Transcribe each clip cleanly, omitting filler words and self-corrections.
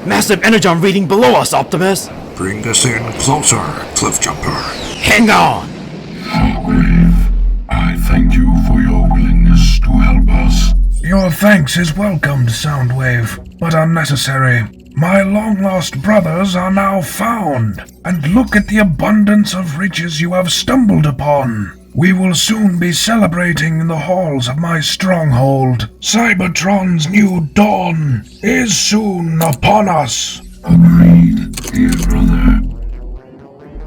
Massive energon reading below us, Optimus! Bring us in closer, Cliffjumper. Hang on! Shockwave, I thank you for your willingness to help us. Your thanks is welcomed, Soundwave, but unnecessary. My long-lost brothers are now found, and look at the abundance of riches you have stumbled upon. We will soon be celebrating in the halls of my stronghold. Cybertron's new dawn is soon upon us. Agreed, dear brother.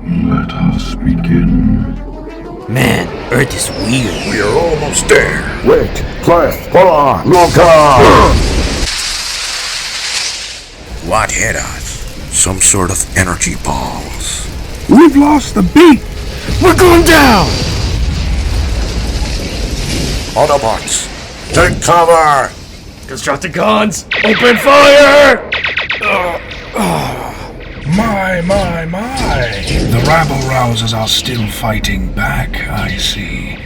Let us begin. Man, Earth is weird. We are almost there. Wait, Cliff, hold on, look up! What hit us? Some sort of energy balls. We've lost the beat! We're going down! Autobots, take cover! Decepticons, open fire! My. The rabble-rousers are still fighting back, I see.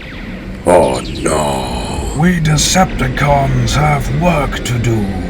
Oh no. We Decepticons have work to do.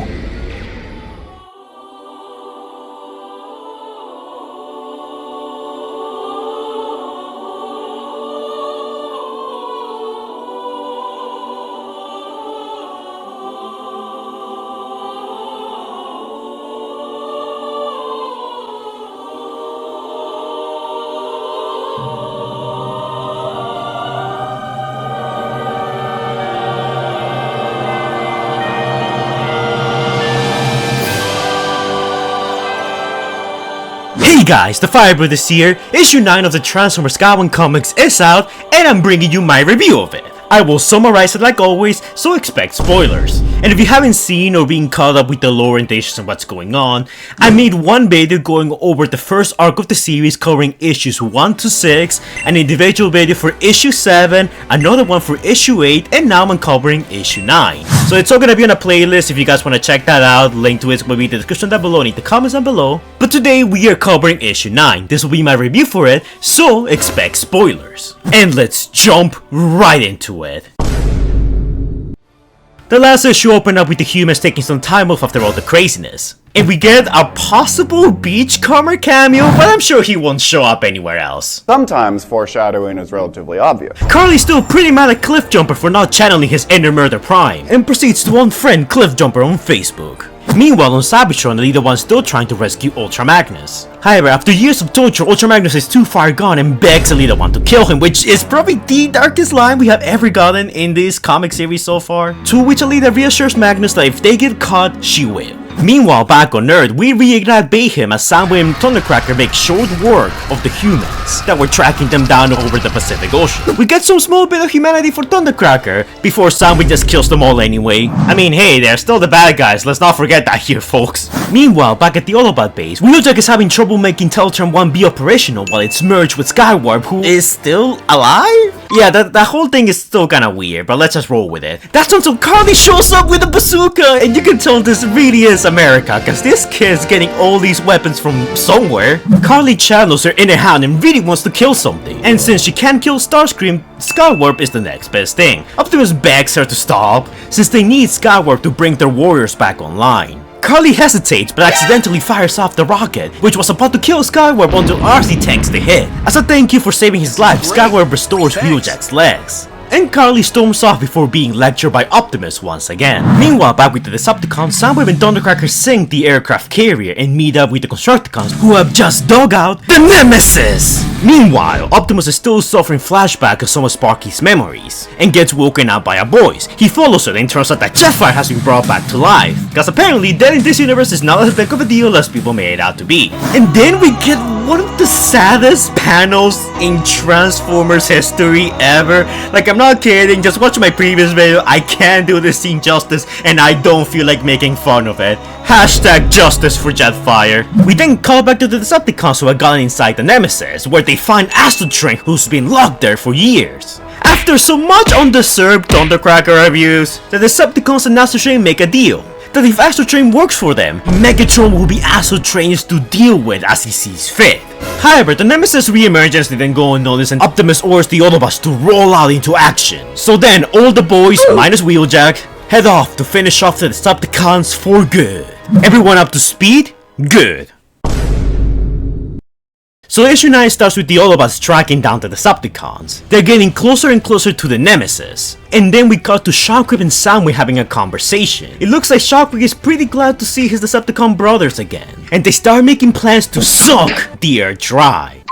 Hey guys, the Firebird is here. Issue 9 of the Transformers Skybound comics is out, and I'm bringing you my review of it. I will summarize it like always, so expect spoilers. And if you haven't seen or been caught up with the lore orientations and what's going on, I made one video going over the first arc of the series covering issues 1 to 6, an individual video for issue 7, another one for issue 8, and now I'm covering issue 9. So it's all gonna be on a playlist if you guys wanna check that out. Link to it will be in the description down below and in the comments down below. But today we are covering issue 9. This will be my review for it, so expect spoilers. And let's jump right into it. The last issue opened up with the humans taking some time off after all the craziness. And we get a possible Beachcomber cameo, but I'm sure he won't show up anywhere else. Sometimes foreshadowing is relatively obvious. Carly's still pretty mad at Cliffjumper for not channeling his inner Murder Prime, and proceeds to unfriend Cliffjumper on Facebook. Meanwhile, on Cybertron, the leader one's still trying to rescue Ultra Magnus. However, after years of torture, Ultra Magnus is too far gone and begs Elita One to kill him, which is probably the darkest line we have ever gotten in this comic series so far. To which Elita reassures Magnus that if they get caught, she will. Meanwhile, back on Earth, we reignite Bayhem as Soundwave and Thundercracker make short work of the humans that were tracking them down over the Pacific Ocean. We get some small bit of humanity for Thundercracker before Soundwave just kills them all anyway. I mean, hey, they're still the bad guys, let's not forget that here, folks. Meanwhile, back at the Autobot base, Wheeljack is having trouble making Teletran 1 be operational while it's merged with Skywarp, who is still alive? Yeah, that whole thing is still kinda weird, but let's just roll with it. That's until Carly shows up with a bazooka, and you can tell this really is America, cause this kid's getting all these weapons from somewhere. Carly channels her inner hound and really wants to kill something, and since she can't kill Starscream, Skywarp is the next best thing. Optimus begs her to stop, since they need Skywarp to bring their warriors back online. Carly hesitates but accidentally fires off the rocket, which was about to kill Skywarp until RC tanks the hit. As a thank you for saving his life, Skywarp restores Wheeljack's legs. And Carly storms off before being lectured by Optimus once again. Meanwhile, back with the Decepticons, Soundwave and Thundercracker sink the aircraft carrier and meet up with the Constructicons, who have just dug out the Nemesis! Meanwhile, Optimus is still suffering flashback of some of Sparky's memories, and gets woken up by a voice. He follows it and turns out that Jetfire has been brought back to life, because apparently death in this universe is not as big of a deal as people made it out to be. And then we get one of the saddest panels in Transformers history ever. Like, I'm not kidding, just watch my previous video, I can't do this scene justice and I don't feel like making fun of it. Hashtag justice for Jetfire. We then call back to the Decepticons who had gotten inside the Nemesis, where they find Astrotrain, who's been locked there for years. After so much undeserved Thundercracker reviews, the Decepticons and Astrotrain make a deal that if Astrotrain works for them, Megatron will be Astrotrain's to deal with as he sees fit. However, the Nemesis re-emergence didn't go unnoticed and Optimus orders the Autobots to roll out into action. So then, all the boys, minus Wheeljack, head off to finish off the Decepticons for good. Everyone up to speed? Good. So issue 9 starts with the Autobots tracking down the Decepticons. They're getting closer and closer to the Nemesis. And then we cut to Shockwave and Soundwave having a conversation. It looks like Shockwave is pretty glad to see his Decepticon brothers again. And they start making plans to suck the Earth dry.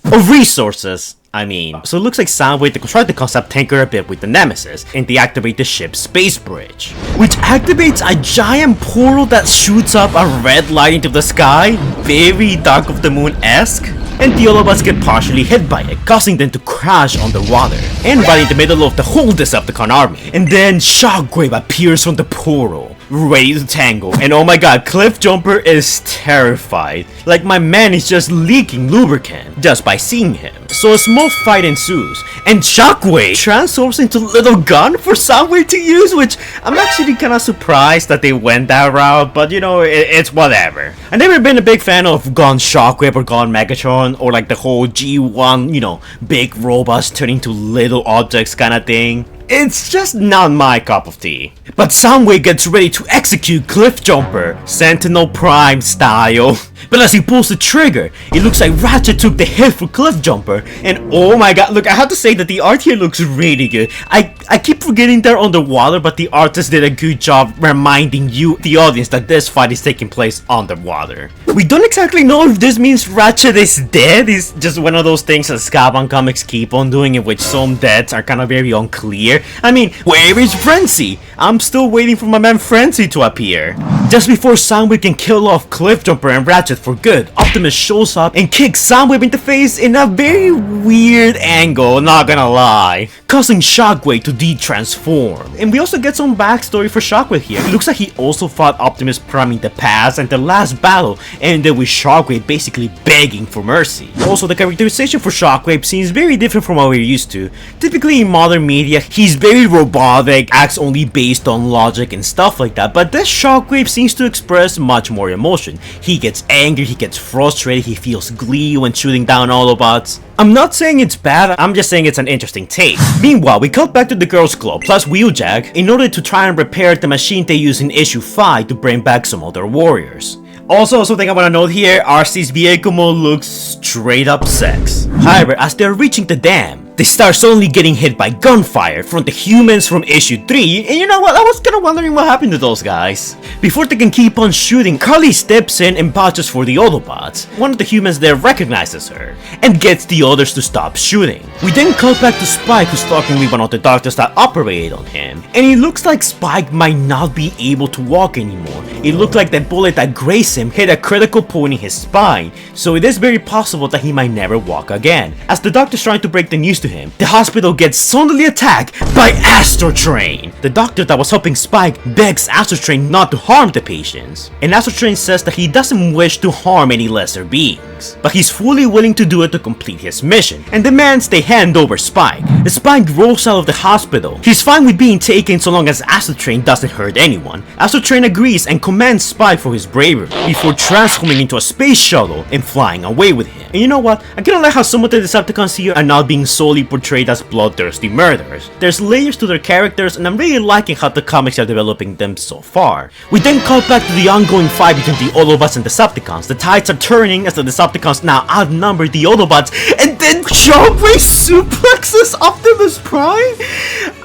Of resources, I mean. So it looks like Soundwave tried to concept tanker a bit with the Nemesis and deactivate the ship's space bridge, which activates a giant portal that shoots up a red light into the sky, very Dark of the Moon-esque. And the Autobots get partially hit by it, causing them to crash underwater, and right in the middle of the whole Decepticon army. And then Shockwave appears from the portal, ready to tangle, and oh my god, Cliffjumper is terrified. Like my man is just leaking lubricant just by seeing him. So a small fight ensues, and Shockwave transforms into a little gun for Soundwave to use, which I'm actually kinda surprised that they went that route, but you know, it's whatever. I've never been a big fan of Gone Shockwave or Gone Megatron, or like the whole G1, you know, big robots turning to little objects kinda thing. It's just not my cup of tea. But Soundwave gets ready to execute Cliffjumper, Sentinel Prime style. But as he pulls the trigger, it looks like Ratchet took the hit for Cliffjumper, and oh my god, look, I have to say that the art here looks really good. I keep forgetting they're underwater, but the artist did a good job reminding you, the audience, that this fight is taking place underwater. We don't exactly know if this means Ratchet is dead. It's just one of those things that Skybound comics keep on doing, in which some deaths are kind of very unclear. I mean, where is Frenzy? I'm still waiting for my man Frenzy to appear. Just before Soundwave can kill off Cliffjumper and Ratchet for good, Optimus shows up and kicks Soundwave in the face in a very weird angle, not gonna lie, causing Shockwave to de-transform. And we also get some backstory for Shockwave here. It looks like he also fought Optimus Prime in the past, and the last battle ended with Shockwave basically begging for mercy. Also, the characterization for Shockwave seems very different from what we're used to. Typically in modern media, he's very robotic, acts only based on logic and stuff like that, but this Shockwave seems to express much more emotion. He gets angry, he gets frustrated, he feels glee when shooting down Autobots. I'm not saying it's bad, I'm just saying it's an interesting take. Meanwhile, we cut back to the Girls Club plus Wheeljack in order to try and repair the machine they use in issue 5 to bring back some other warriors. Also, something I want to note here, RC's vehicle mode looks straight up sex. However, as they're reaching the dam, they start suddenly getting hit by gunfire from the humans from issue 3, and you know what, I was kinda wondering what happened to those guys. Before they can keep on shooting, Carly steps in and vouches for the Autobots. One of the humans there recognizes her, and gets the others to stop shooting. We then cut back to Spike, who's talking with one of the doctors that operated on him, and it looks like Spike might not be able to walk anymore. It looked like the bullet that grazed him hit a critical point in his spine, so it is very possible that he might never walk again. As the doctor's trying to break the news to him, the hospital gets suddenly attacked by Astrotrain. The doctor that was helping Spike begs Astrotrain not to harm the patients, and Astrotrain says that he doesn't wish to harm any lesser beings, but he's fully willing to do it to complete his mission, and demands they hand over Spike. Spike rolls out of the hospital. He's fine with being taken so long as Astrotrain doesn't hurt anyone. Astrotrain agrees and commends Spike for his bravery, before transforming into a space shuttle and flying away with him. And you know what? I kinda like how some of the Decepticons here are not being solely portrayed as bloodthirsty murderers. There's layers to their characters, and I'm really liking how the comics are developing them so far. We then cut back to the ongoing fight between the Autobots and Decepticons. The tides are turning as the Decepticons now outnumber the Autobots, and then Shockwave suplexes Optimus Prime?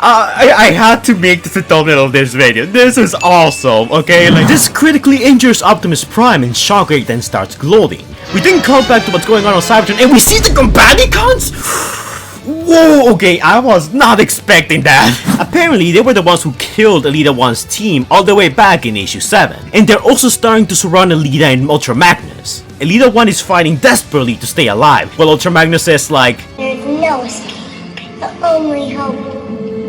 I had to make this a thumbnail of this video. This is awesome, okay? Like, this critically injures Optimus Prime, and Shockwave then starts gloating. We then cut back to what's going on Cybertron, and we see the Combaticons? Whoa, okay, I was not expecting that. Apparently, they were the ones who killed Elita 1's team all the way back in issue 7. And they're also starting to surround Elita and Ultra Magnus. Elita 1 is fighting desperately to stay alive, while Ultra Magnus is like, "There's no escape. The only hope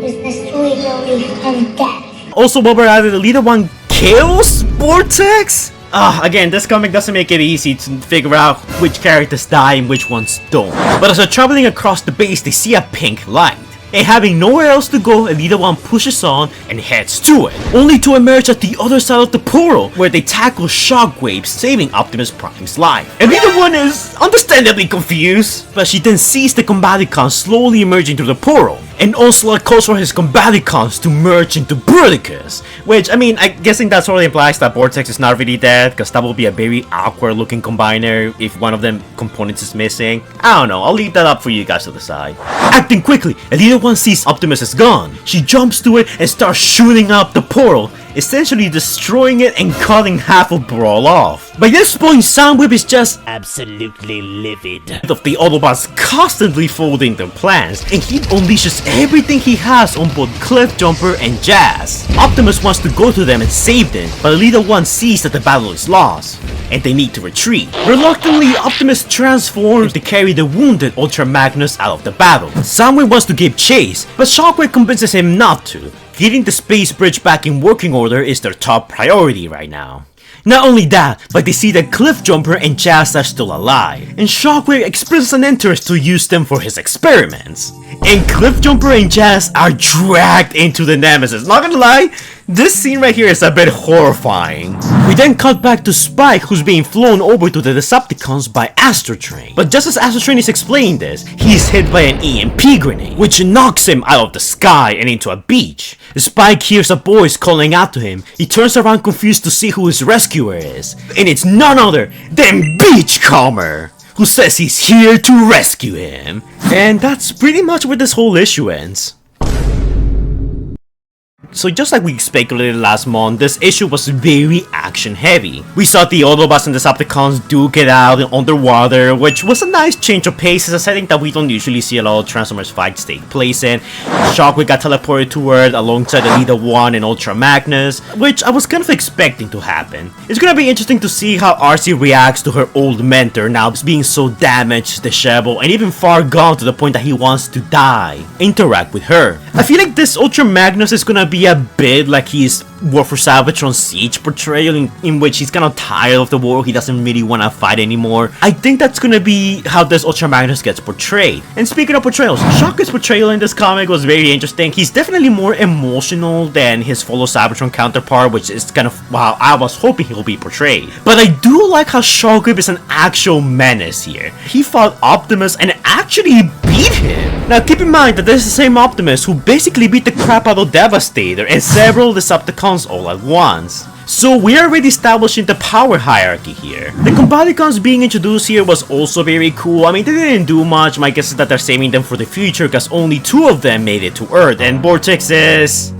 is the sweet relief of death." Also, while we're at it, Elita 1 kills Vortex? Again, this comic doesn't make it easy to figure out which characters die and which ones don't. But as they're traveling across the base, they see a pink light. And having nowhere else to go, Elita 1 pushes on and heads to it, only to emerge at the other side of the portal, where they tackle Shockwave, saving Optimus Prime's life. Elita 1 is understandably confused, but she then sees the Combaticons slowly emerging through the portal, And also it calls for his Combaticons to merge into Bruticus, which, I mean, I'm guessing that sort of implies that Vortex is not really dead, because that will be a very awkward looking combiner if one of them components is missing. I don't know, I'll leave that up for you guys to decide. Acting quickly, Elite One sees Optimus is gone. She jumps to it and starts shooting up the portal, essentially destroying it and cutting half of Brawl off. By this point, Soundwave is just absolutely livid of the Autobots constantly folding their plans, and he unleashes everything he has on both Cliffjumper and Jazz. Optimus wants to go to them and save them, but Elite One sees that the battle is lost, and they need to retreat. Reluctantly, Optimus transforms to carry the wounded Ultra Magnus out of the battle. Soundwave wants to give chase, but Shockwave convinces him not to. Getting the space bridge back in working order is their top priority right now. Not only that, but they see that Cliffjumper and Jazz are still alive, and Shockwave expresses an interest to use them for his experiments. And Cliffjumper and Jazz are dragged into the Nemesis. Not gonna lie, this scene right here is a bit horrifying. We then cut back to Spike, who's being flown over to the Decepticons by Astrotrain. But just as Astrotrain is explaining this, he's hit by an EMP grenade, which knocks him out of the sky and into a beach. Spike hears a voice calling out to him. He turns around confused to see who his rescuer is, and it's none other than Beachcomber, who says he's here to rescue him. And that's pretty much where this whole issue ends. So just like we speculated last month, this issue was very action heavy. We saw the Autobots and Decepticons duke it out underwater, which was a nice change of pace. It's a setting that we don't usually see a lot of Transformers fights take place in. Shockwave got teleported to Earth alongside Elite One and Ultra Magnus, which I was kind of expecting to happen. It's gonna be interesting to see how RC reacts to her old mentor now being so damaged, disheveled, and even far gone to the point that he wants to die. Interact with her. I feel like this Ultra Magnus is gonna be a bit like his War for Salvatron Siege portrayal, in which he's kind of tired of the war, he doesn't really want to fight anymore. I think that's gonna be how this Ultra Magnus gets portrayed. And speaking of portrayals, Shockwave's portrayal in this comic was very interesting. He's definitely more emotional than his fellow Salvatron counterpart, which is kind of how I was hoping he'll be portrayed. But I do like how Shockwave is an actual menace here. He fought Optimus and actually beat him. Now keep in mind that this is the same Optimus who basically beat the crap out of Devastator and several Decepticons all at once. So we're already establishing the power hierarchy here. The Combaticons being introduced here was also very cool. I mean, they didn't do much. My guess is that they're saving them for the future because only 2 of them made it to Earth, and Vortex is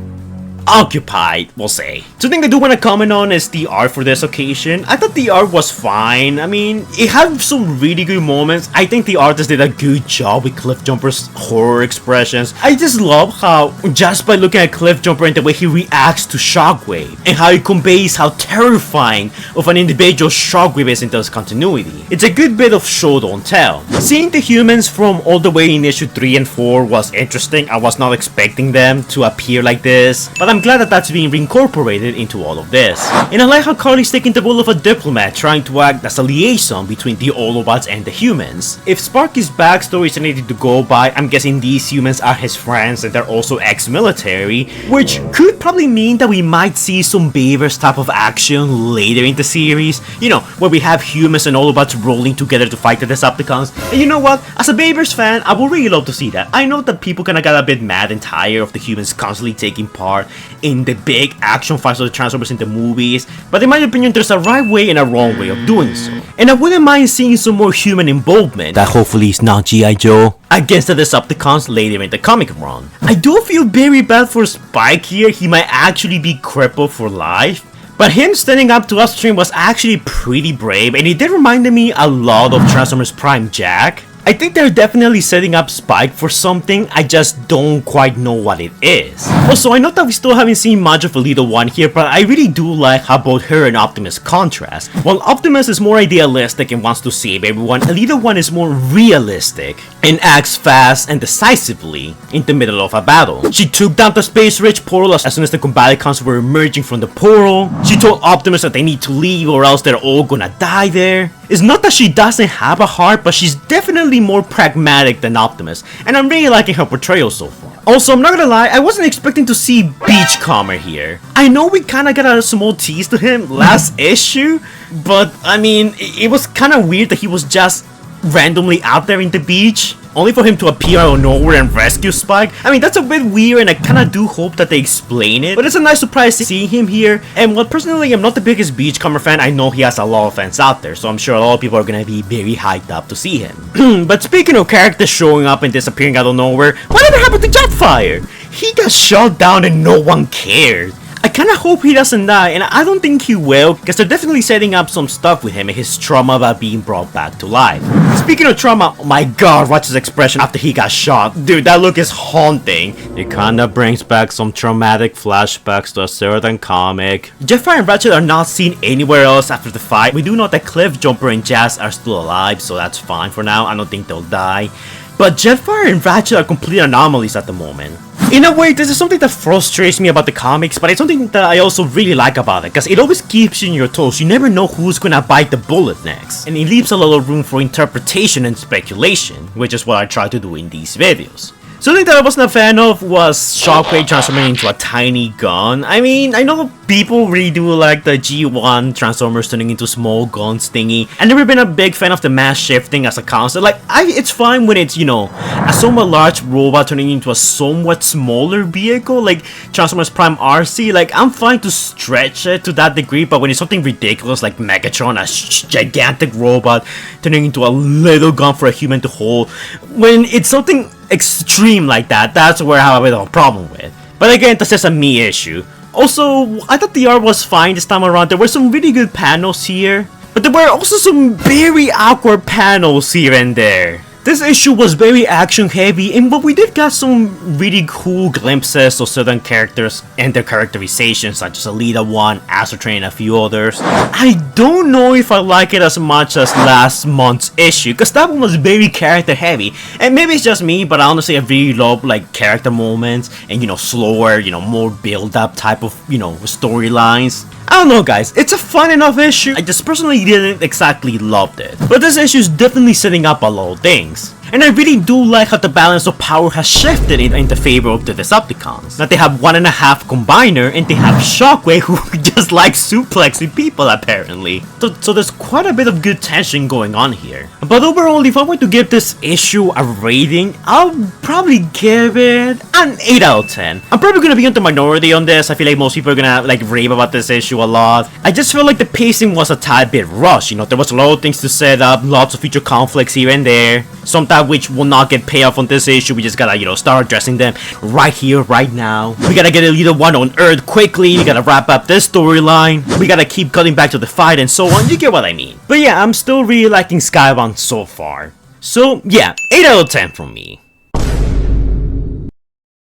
occupied, we'll say. Something I do want to comment on is the art for this occasion. I thought the art was fine. I mean, it had some really good moments. I think the artist did a good job with Cliffjumper's horror expressions. I just love how, just by looking at Cliffjumper and the way he reacts to Shockwave, and how he conveys how terrifying of an individual Shockwave is in this continuity. It's a good bit of show don't tell. Seeing the humans from all the way in issue 3 and 4 was interesting. I was not expecting them to appear like this, but I'm glad that that's being reincorporated into all of this. And I like how Carly's taking the role of a diplomat, trying to act as a liaison between the Autobots and the humans. If Sparky's backstory is anything to go by, I'm guessing these humans are his friends and they're also ex-military, which could probably mean that we might see some Beavers type of action later in the series. You know, where we have humans and Autobots rolling together to fight the Decepticons. And you know what? As a Beavers fan, I would really love to see that. I know that people kinda got a bit mad and tired of the humans constantly taking part in the big action fights of the Transformers in the movies, but in my opinion there's a right way and a wrong way of doing so. And I wouldn't mind seeing some more human involvement, that hopefully is not G.I. Joe, against the Decepticons later in the comic run. I do feel very bad for Spike here. He might actually be crippled for life, but him standing up to Astrotrain was actually pretty brave, and it did remind me a lot of Transformers Prime Jack. I think they're definitely setting up Spike for something, I just don't quite know what it is. Also, I know that we still haven't seen much of Elite One here, but I really do like how both her and Optimus contrast. While Optimus is more idealistic and wants to save everyone, Elite One is more realistic and acts fast and decisively in the middle of a battle. She took down the space-rich portal as soon as the Combaticons were emerging from the portal. She told Optimus that they need to leave or else they're all gonna die there. It's not that she doesn't have a heart, but she's definitely more pragmatic than Optimus, and I'm really liking her portrayal so far. Also, I'm not gonna lie, I wasn't expecting to see Beachcomber here. I know we kinda got a small tease to him last issue, but I mean, it was kinda weird that he was just randomly out there in the beach. only for him to appear out of nowhere and rescue Spike. I mean, that's a bit weird, and I kinda do hope that they explain it, but it's a nice surprise seeing him here. And while personally I'm not the biggest Beachcomber fan, I know he has a lot of fans out there, so I'm sure a lot of people are gonna be very hyped up to see him. But speaking of characters showing up and disappearing out of nowhere, whatever happened to Jetfire? He got shot down and no one cared. I kinda hope he doesn't die, and I don't think he will, because they're definitely setting up some stuff with him and his trauma about being brought back to life. Speaking of trauma, oh my god, watch his expression after he got shot. Dude, that look is haunting. It kinda brings back some traumatic flashbacks to a certain comic. Jetfire and Ratchet are not seen anywhere else after the fight. We do know that Cliffjumper and Jazz are still alive, so that's fine for now. I don't think they'll die. But Jetfire and Ratchet are complete anomalies at the moment. In a way, this is something that frustrates me about the comics, but it's something that I also really like about it, because it always keeps you on your toes. You never know who's gonna bite the bullet next, and it leaves a lot of room for interpretation and speculation, which is what I try to do in these videos. Something that I wasn't a fan of was Shockwave transforming into a tiny gun. I mean, I know people really do like the G1 Transformers turning into small guns thingy. I've never been a big fan of the mass shifting as a concept. Like, it's fine when it's, you know, a somewhat large robot turning into a somewhat smaller vehicle, like Transformers Prime RC. Like, I'm fine to stretch it to that degree, but when it's something ridiculous like Megatron, a gigantic robot turning into a little gun for a human to hold, when it's something extreme like that, that's where I have a bit of a problem with. But again, that's just a me issue. Also, I thought the art was fine this time around. There were some really good panels here, but there were also some very awkward panels here and there. This issue was very action heavy, and but we did get some really cool glimpses of certain characters and their characterizations, such as Alita 1, Astrotrain, and a few others. I don't know if I like it as much as last month's issue, because that one was very character heavy. And maybe it's just me, but honestly I really love like character moments and, you know, slower, you know, more build up type of, you know, storylines. I don't know guys, it's a fun enough issue. I just personally didn't exactly love it. But this issue is definitely setting up a lot of things. And I really do like how the balance of power has shifted in the favor of the Decepticons. That they have 1.5 Combiner and they have Shockwave, who just likes suplexing people apparently. So there's quite a bit of good tension going on here. But overall, if I were to give this issue a rating, I'll probably give it an 8 out of 10. I'm probably gonna be in the minority on this. I feel like most people are gonna like rave about this issue a lot. I just feel like the pacing was a tad bit rushed. You know, there was a lot of things to set up, lots of future conflicts here and there. Sometimes which will not get payoff on this issue. We just gotta, you know, start addressing them right here, right now. We gotta get Alita 1 on Earth quickly. We gotta wrap up this storyline. We gotta keep cutting back to the fight and so on. You get what I mean. But yeah, I'm still really liking Skybound so far. So yeah, 8 out of 10 from me.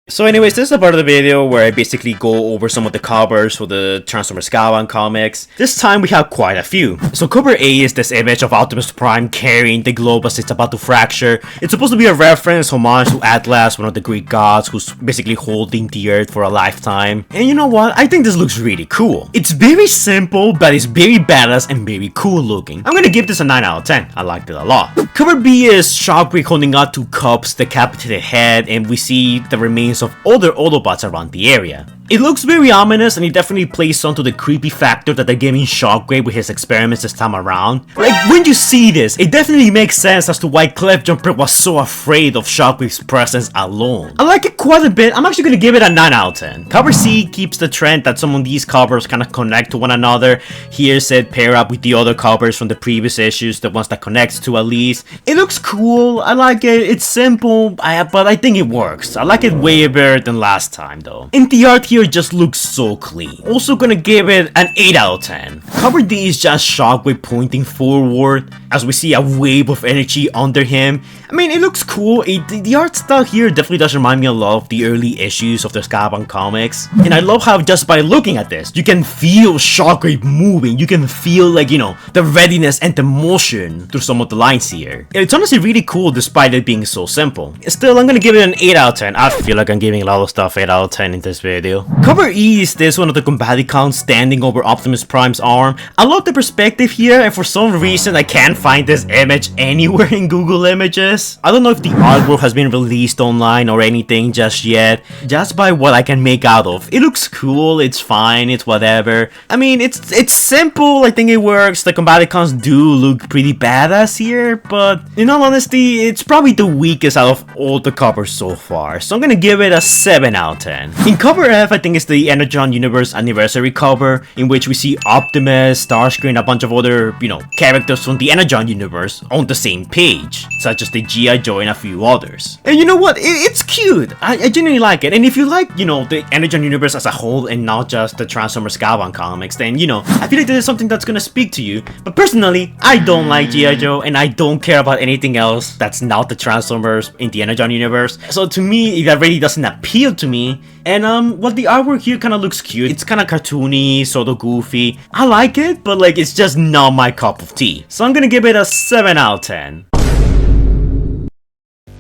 So anyways, this is a part of the video where I basically go over some of the covers for the Transformers Skybound comics. This time we have quite a few. So cover A is this image of Optimus Prime carrying the globe as it's about to fracture. It's supposed to be a reference, homage to Atlas, one of the Greek gods who's basically holding the earth for a lifetime. And you know what? I think this looks really cool. It's very simple, but it's very badass and very cool looking. I'm gonna give this a 9 out of 10. I liked it a lot. Cover B is Shockwave holding out 2 cups, decapitated head, and we see the remains of other Autobots around the area. It looks very ominous, and it definitely plays onto the creepy factor that they're giving Shockwave with his experiments this time around. Like, when you see this, it definitely makes sense as to why Cliffjumper was so afraid of Shockwave's presence alone. I like it quite a bit. I'm actually gonna give it a 9 out of 10. Cover C keeps the trend that some of these covers kind of connect to one another. Here said pair up with the other covers from the previous issues, the ones that connects to at least. It looks cool. I like it. It's simple, but I think it works. I like it way better than last time though. And the art here just looks so clean. Also gonna give it an 8 out of 10. Cover D is just Shockwave pointing forward as we see a wave of energy under him. I mean, it looks cool. The art style here definitely does remind me a lot of the early issues of the Skybound comics. And I love how just by looking at this, you can feel Shockwave moving. You can feel, like, you know, the readiness and the motion through some of the lines here. It's honestly really cool despite it being so simple. Still, I'm gonna give it an 8 out of 10. I feel like I'm giving a lot of stuff 8 out of 10 in this video. Cover E is this one of the Combaticons standing over Optimus Prime's arm. I love the perspective here, and for some reason I can't find this image anywhere in Google Images. I don't know if the artwork has been released online or anything just yet. Just by what I can make out of, it looks cool, it's fine, it's whatever. I mean, it's simple, I think it works. The Combaticons do look pretty badass here, but in all honesty, it's probably the weakest out of all the covers so far. So I'm gonna give it a 7 out of 10. In cover F, I think it's the Energon Universe Anniversary cover, in which we see Optimus, Starscream, a bunch of other, characters from the Energon Universe on the same page, such as the G.I. Joe and a few others. And you know what? It's cute. I genuinely like it. And if you like, the Energon Universe as a whole and not just the Transformers Skybound comics, then, I feel like this is something that's gonna speak to you. But personally, I don't like G.I. Joe, and I don't care about anything else that's not the Transformers in the Energon Universe. So to me, that really doesn't appeal to me. And the artwork here kind of looks cute. It's kind of cartoony, sort of goofy. I like it, but it's just not my cup of tea. So I'm gonna give it a 7 out of 10.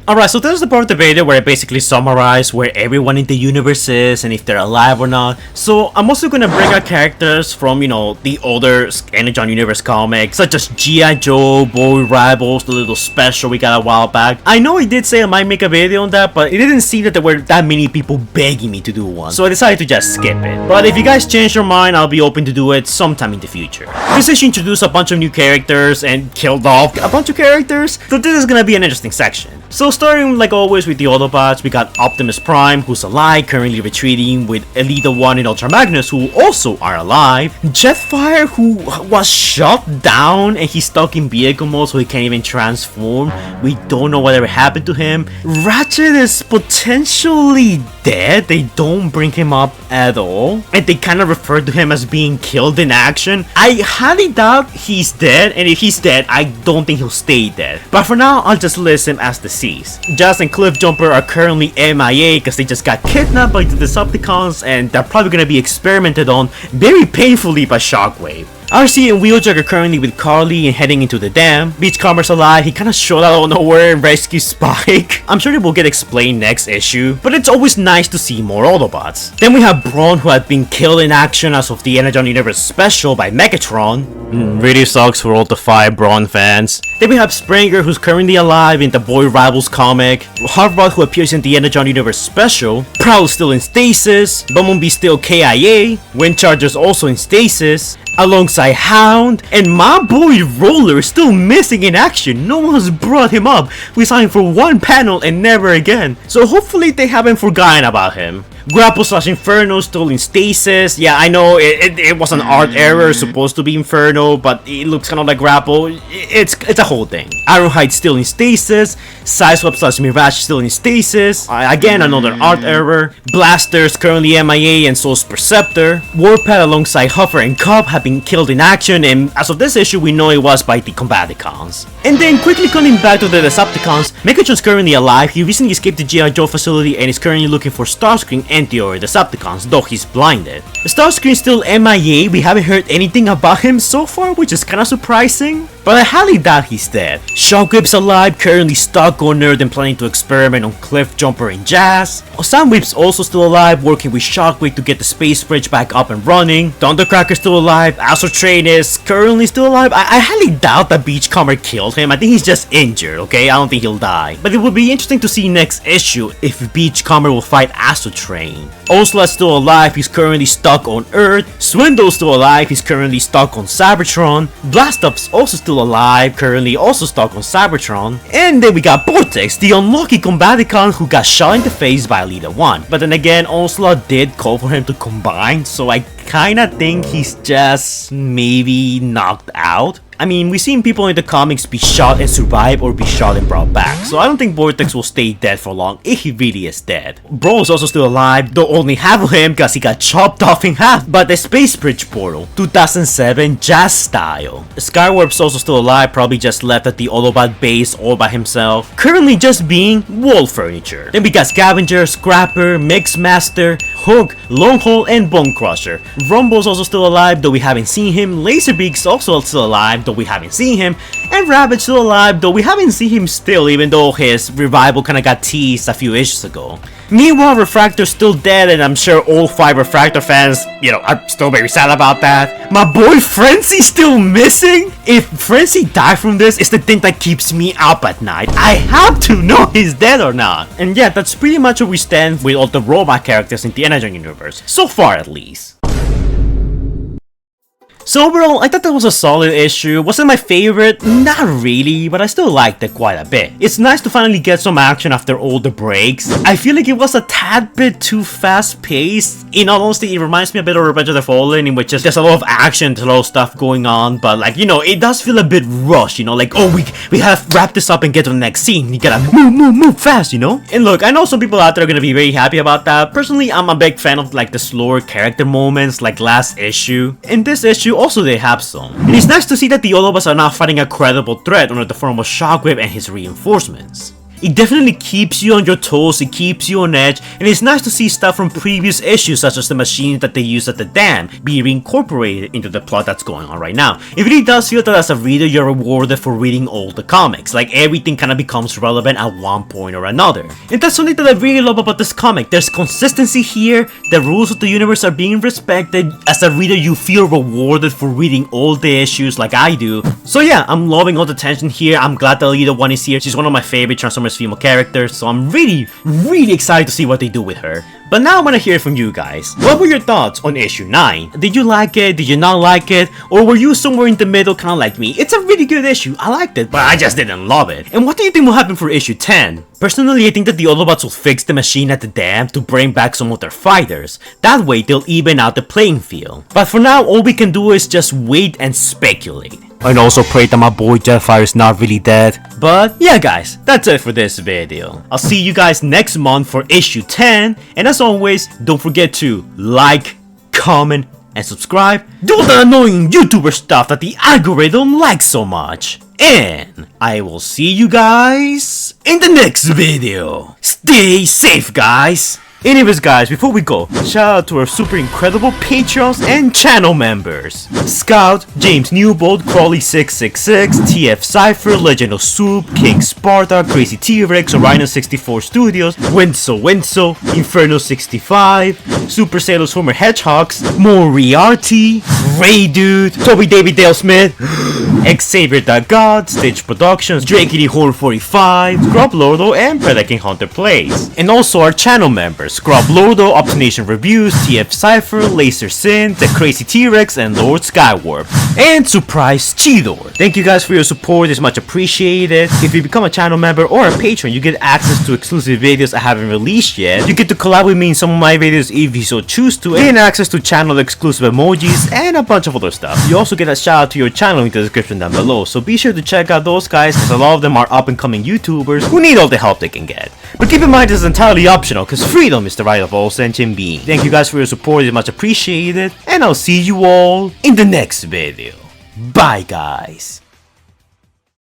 Alright, so this is the part of the video where I basically summarize where everyone in the universe is and if they're alive or not. So I'm also gonna bring out characters from, the older Energon Universe comics, such as G.I. Joe, Boy Rivals, the little special we got a while back. I know I did say I might make a video on that, but it didn't seem that there were that many people begging me to do one, so I decided to just skip it. But if you guys change your mind, I'll be open to do it sometime in the future. This issue introduced a bunch of new characters and killed off a bunch of characters, so this is gonna be an interesting section. So starting like always with the Autobots, we got Optimus Prime, who's alive, currently retreating, with Elite 1 and Ultra Magnus, who also are alive. Jetfire, who was shot down and he's stuck in vehicle mode, so he can't even transform. We don't know whatever happened to him. Ratchet is potentially dead. They don't bring him up at all, and they kind of refer to him as being killed in action. I highly doubt he's dead, and if he's dead, I don't think he'll stay dead. But for now, I'll just list him as deceased. Jazz and Cliffjumper are currently MIA because they just got kidnapped by the Decepticons, and they're probably going to be experimented on very painfully by Shockwave. RC and Wheeljack are currently with Carly and heading into the dam. Beachcomber's alive. He kind of showed out of nowhere and rescued Spike. I'm sure it will get explained next issue, but it's always nice to see more Autobots. Then we have Brawn, who had been killed in action as of the Energon Universe special by Megatron. Really sucks for all the 5 Brawn fans. Then we have Springer, who's currently alive in the Boy Rivals comic. Hardbot, who appears in the Energon Universe special. Prowl still in stasis. Bumblebee still KIA. Windcharger's also in stasis, alongside Hound, and my boy Roller is still missing in action. No one has brought him up. We saw him for one panel and never again, so hopefully they haven't forgotten about him. Grapple/Inferno still in stasis. Yeah, I know it was an art error, supposed to be Inferno, but it looks kind of like Grapple. It's a whole thing. Ironhide still in stasis. Sideswipe/Mirage still in stasis. Again, another art error. Blaster's currently MIA, and so's Perceptor. Warpath alongside Huffer and Cobb have been killed in action, and as of this issue, we know it was by the Combaticons. And then quickly coming back to the Decepticons, Megatron's currently alive. He recently escaped the G.I. Joe facility and is currently looking for Starscream and the other Decepticons, though he's blinded. Starscream's still MIA. We haven't heard anything about him so far, which is kinda surprising, but I highly doubt he's dead. Shockwave's alive, currently stuck on Earth and planning to experiment on Cliffjumper and Jazz. Soundwave's also still alive, working with Shockwave to get the space bridge back up and running. Thundercracker's still alive. Astrotrain is currently still alive. I highly doubt that Beachcomber killed him. I think he's just injured, okay? I don't think he'll die. But it would be interesting to see next issue if Beachcomber will fight Astrotrain. Onslaught's still alive. He's currently stuck on Earth. Swindle's still alive. He's currently stuck on Cybertron. Blastoff's also still alive, currently also stuck on Cybertron. And then we got Vortex, the unlucky Combaticon who got shot in the face by Leader 1. But then again, Onslaught did call for him to combine, so I kinda think he's just maybe knocked out. I mean, we've seen people in the comics be shot and survive or be shot and brought back, so I don't think Vortex will stay dead for long if he really is dead. Bro is also still alive, though only half of him because he got chopped off in half by the Space Bridge Portal, 2007 Jazz style. Skywarp's also still alive, probably just left at the Autobot base all by himself, currently just being wall furniture. Then we got Scavenger, Scrapper, Mixmaster, Hook, Longhole, and Bone Crusher. Rumble's also still alive, though we haven't seen him. Laserbeak's also still alive, though we haven't seen him, and Rabbit's still alive, though we haven't seen him still, even though his revival kinda got teased a few issues ago. Meanwhile, Refractor's still dead, and I'm sure all 5 Refractor fans, are still very sad about that. My boy Frenzy's still missing? If Frenzy died from this, it's the thing that keeps me up at night. I have to know he's dead or not. And yeah, that's pretty much where we stand with all the robot characters in the Energon universe. So far, at least. So overall, I thought that was a solid issue. Wasn't my favorite? Not really, but I still liked it quite a bit. It's nice to finally get some action after all the breaks. I feel like it was a tad bit too fast-paced. In all honesty, it reminds me a bit of Revenge of the Fallen, in which there's a lot of action, a lot of stuff going on, but like, it does feel a bit rushed, like, oh, we have to wrap this up and get to the next scene. You gotta move fast, And look, I know some people out there are gonna be very happy about that. Personally, I'm a big fan of like the slower character moments, like last issue. In this issue, also they have some. And it's nice to see that the Autobots are now fighting a credible threat under the form of Shockwave and his reinforcements. It definitely keeps you on your toes, it keeps you on edge, and it's nice to see stuff from previous issues such as the machines that they used at the dam be reincorporated into the plot that's going on right now. It really does feel that as a reader you're rewarded for reading all the comics, like everything kind of becomes relevant at one point or another. And that's something that I really love about this comic. There's consistency here, the rules of the universe are being respected. As a reader you feel rewarded for reading all the issues like I do. So yeah, I'm loving all the tension here. I'm glad that Alita 1 is here. She's one of my favorite Transformers female characters, so I'm really excited to see what they do with her. But now I want to hear from you guys. What were your thoughts on issue 9? Did you like it? Did you not like it? Or were you somewhere in the middle, kind of like me? It's a really good issue. I liked it, but I just didn't love it. And what do you think will happen for issue 10? Personally, I think that the Autobots will fix the machine at the dam to bring back some of their fighters. That way, they'll even out the playing field. But for now, all we can do is just wait and speculate. And also pray that my boy Jetfire is not really dead. But yeah guys, that's it for this video. I'll see you guys next month for issue 10. And as always, don't forget to like, comment, and subscribe. Do the annoying YouTuber stuff that the algorithm likes so much. And I will see you guys in the next video. Stay safe guys. Anyways guys, before we go, shout out to our super incredible Patreons and channel members. Scout, James Newbold, Crawley666, TF Cypher, Legend of Soup, King Sparta, Crazy T-Rex, Orion64 Studios, Winso, Inferno65, Super Sailors Homer Hedgehogs, Moriarty, Ray Dude, Toby David Dale Smith, Xavier.God, Stitch Productions, Drakey Horror 45, Scrub Lordo, and Predaking Hunter Plays. And also our channel members, Scrub Lordo, Optination Reviews, TF Cypher, Laser Sin, The Crazy T-Rex, and Lord Skywarp. And Surprise Cheetor. Thank you guys for your support, it's much appreciated. If you become a channel member or a patron, you get access to exclusive videos I haven't released yet. You get to collab with me in some of my videos if you so choose to, and access to channel exclusive emojis, and a bunch of other stuff. You also get a shout out to your channel in the description down below, so be sure to check out those guys, as a lot of them are up and coming YouTubers who need all the help they can get. But keep in mind this is entirely optional, because freedom is the right of all sentient beings. Thank you guys for your support, it's much appreciated, and I'll see you all in the next video. Bye guys!